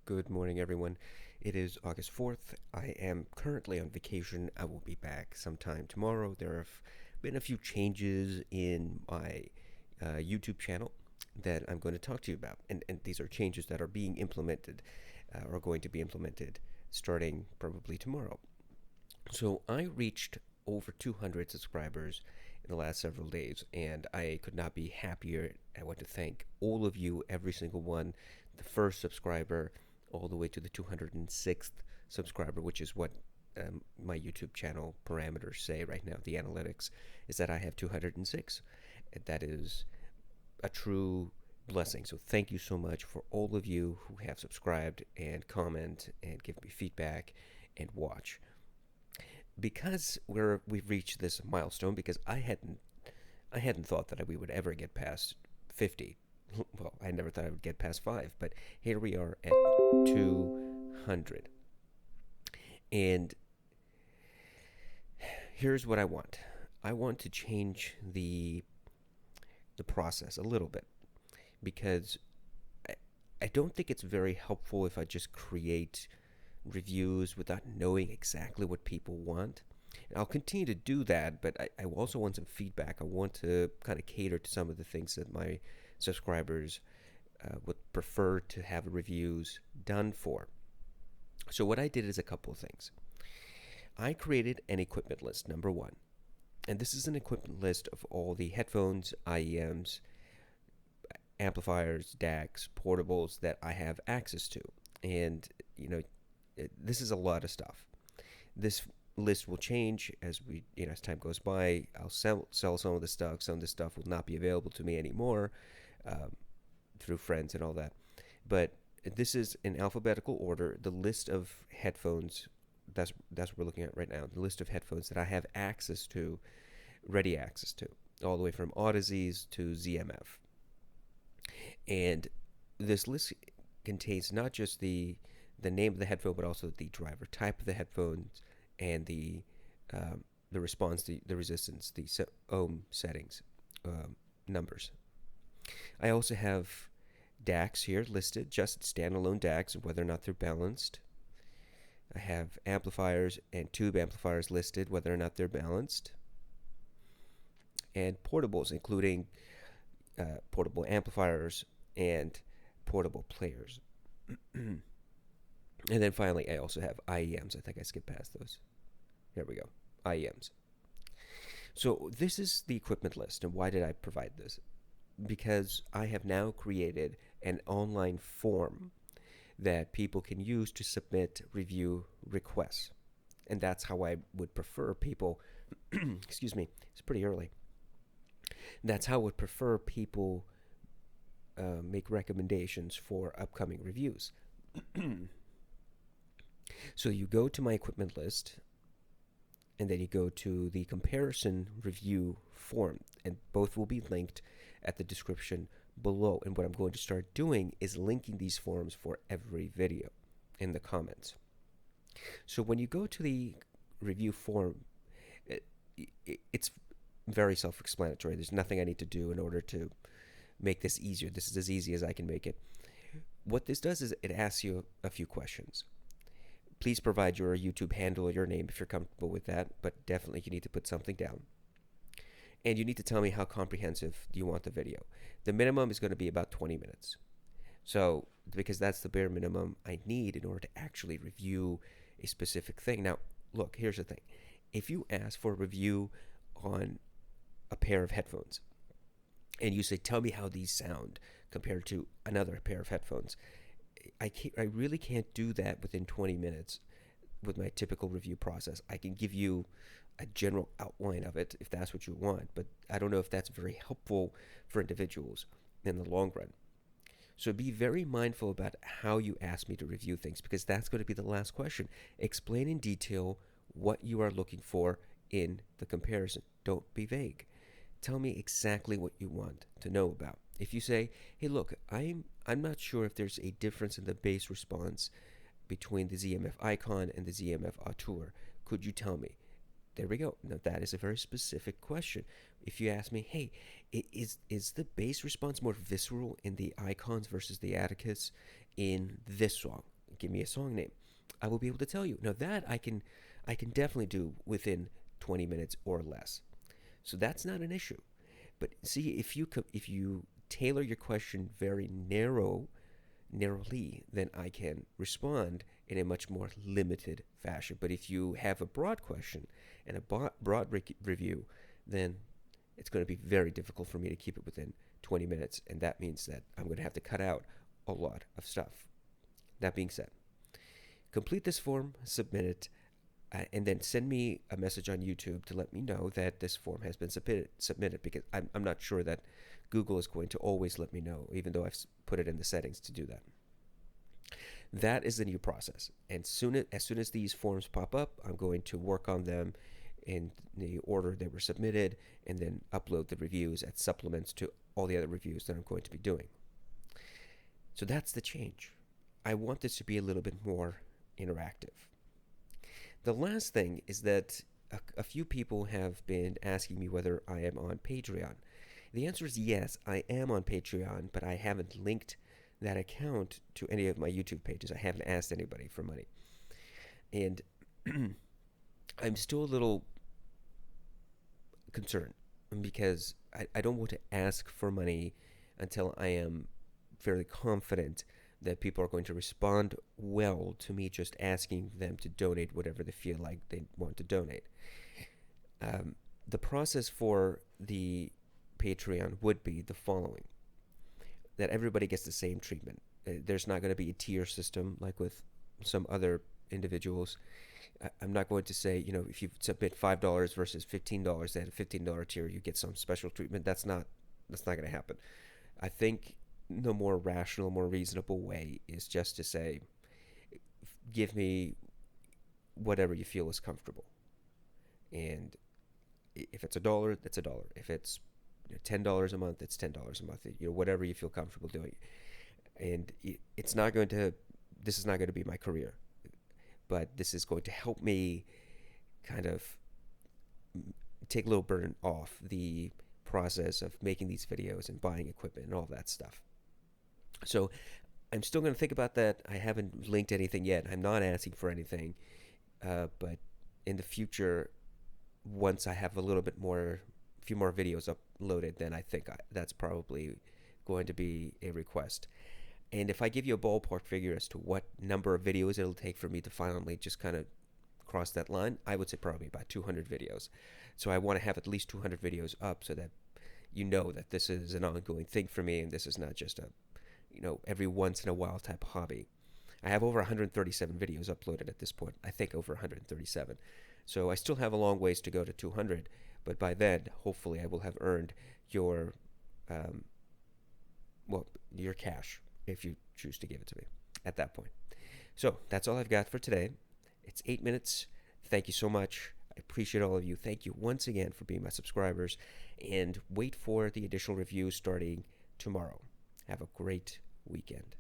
Good morning, everyone. It is August 4th. I am currently on vacation. I will be back sometime tomorrow. There have been a few changes in my YouTube channel that I'm going to talk to you about. And these are changes that are being implemented or going to be implemented starting probably tomorrow. So I reached over 200 subscribers in the last several days, and I could not be happier. I want to thank all of you, every single one, the first subscriber, all the way to the 206th subscriber, which is what my YouTube channel parameters say right now. The analytics is that I have 206. And that is a true blessing. So thank you so much for all of you who have subscribed and comment and give me feedback and watch. Because we've reached this milestone, because I hadn't thought that we would ever get past 50. Well, I never thought I would get past 5, but here we are at 200. And here's what I want. I want to change the process a little bit, because I, I don't think it's very helpful if I just create reviews without knowing exactly what people want. And I'll continue to do that, but I also want some feedback. I want to kind of cater to some of the things that my subscribers would prefer to have reviews done for. So, what I did is a couple of things. I created an equipment list, number one. And this is an equipment list of all the headphones, IEMs, amplifiers, DACs, portables that I have access to. And, this is a lot of stuff. This list will change as time goes by. I'll sell some of the stuff. Some of the stuff will not be available to me anymore um, through friends and all that. But this is in alphabetical order. The list of headphones, that's what we're looking at right now. The list of headphones that I have access to, ready access to, all the way from Audizees to ZMF. And this list contains not just the name of the headphone, but also the driver type of the headphones and the response, the resistance, the ohm settings, numbers. I also have DACs here listed, just standalone DACs, and whether or not they're balanced. I have amplifiers and tube amplifiers listed, whether or not they're balanced, and portables, including portable amplifiers and portable players. And then finally, I also have IEMs. I think I skipped past those. There we go. IEMs. So this is the equipment list. And why did I provide this? Because I have now created an online form that people can use to submit review requests. And that's how I would prefer people, excuse me, it's pretty early. That's how I would prefer people make recommendations for upcoming reviews. So you go to my equipment list, and then you go to the comparison review form, and both will be linked at the description below. And what I'm going to start doing is linking these forms for every video in the comments. So when you go to the review form, it, it's very self-explanatory. There's nothing I need to do in order to make this easier. This is as easy as I can make it. What this does is it asks you a few questions. Please provide your YouTube handle or your name if you're comfortable with that, but definitely you need to put something down. And you need to tell me how comprehensive you want the video. The minimum is going to be about 20 minutes. So, because that's the bare minimum I need in order to actually review a specific thing. Now, look, here's the thing. If you ask for a review on a pair of headphones, and you say, tell me how these sound compared to another pair of headphones, I really can't do that within 20 minutes with my typical review process. I can give you a general outline of it if that's what you want, but I don't know if that's very helpful for individuals in the long run. So be very mindful about how you ask me to review things, because that's going to be the last question. Explain in detail what you are looking for in the comparison. Don't be vague. Tell me exactly what you want to know about. If you say, hey, look, I'm not sure if there's a difference in the bass response between the ZMF Icon and the ZMF Auteur, could you tell me? There we go. Now that is a very specific question. If you ask me, hey, is the bass response more visceral in the Icons versus the Atticus in this song? give me a song name. I will be able to tell you. Now that I can definitely do within 20 minutes or less. So that's not an issue. But see, if you tailor your question very narrowly, then I can respond in a much more limited fashion. But if you have a broad question and a broad review, then it's going to be very difficult for me to keep it within 20 minutes. And that means that I'm going to have to cut out a lot of stuff. That being said, complete this form, submit it, and then send me a message on YouTube to let me know that this form has been submitted, because I'm not sure that Google is going to always let me know, even though I've put it in the settings to do that. That is the new process. And as soon as these forms pop up, I'm going to work on them in the order they were submitted, and then upload the reviews as supplements to all the other reviews that I'm going to be doing. So that's the change. I want this to be a little bit more interactive. The last thing is that a few people have been asking me whether I am on Patreon. The answer is yes, I am on Patreon, but I haven't linked that account to any of my YouTube pages. I haven't asked anybody for money. And I'm still a little concerned because I don't want to ask for money until I am fairly confident that people are going to respond well to me just asking them to donate whatever they feel like they want to donate. The process for the Patreon would be the following: that everybody gets the same treatment. There's not going to be a tier system like with some other individuals. I'm not going to say, if you submit $5 versus $15, at a $15 tier you get some special treatment. That's not going to happen. I think the more rational, more reasonable way is just to say, give me whatever you feel is comfortable. And if it's $1, that's $1. If it's $10 a month, it's $10 a month. Whatever you feel comfortable doing. And this is not going to be my career, but this is going to help me kind of take a little burden off the process of making these videos and buying equipment and all that stuff. So I'm still going to think about that. I haven't linked anything yet. I'm not asking for anything, but in the future, once I have a few more videos uploaded, then I think that's probably going to be a request. And if I give you a ballpark figure as to what number of videos it'll take for me to finally just kind of cross that line, I would say probably about 200 videos. So I want to have at least 200 videos up so that you know that this is an ongoing thing for me, and this is not just a every once in a while type hobby. I have over 137 videos uploaded at this point. I think over 137. So I still have a long ways to go to 200, but by then, hopefully, I will have earned your cash if you choose to give it to me at that point. So that's all I've got for today. It's 8 minutes. Thank you so much. I appreciate all of you. Thank you once again for being my subscribers, and wait for the additional reviews starting tomorrow. Have a great weekend.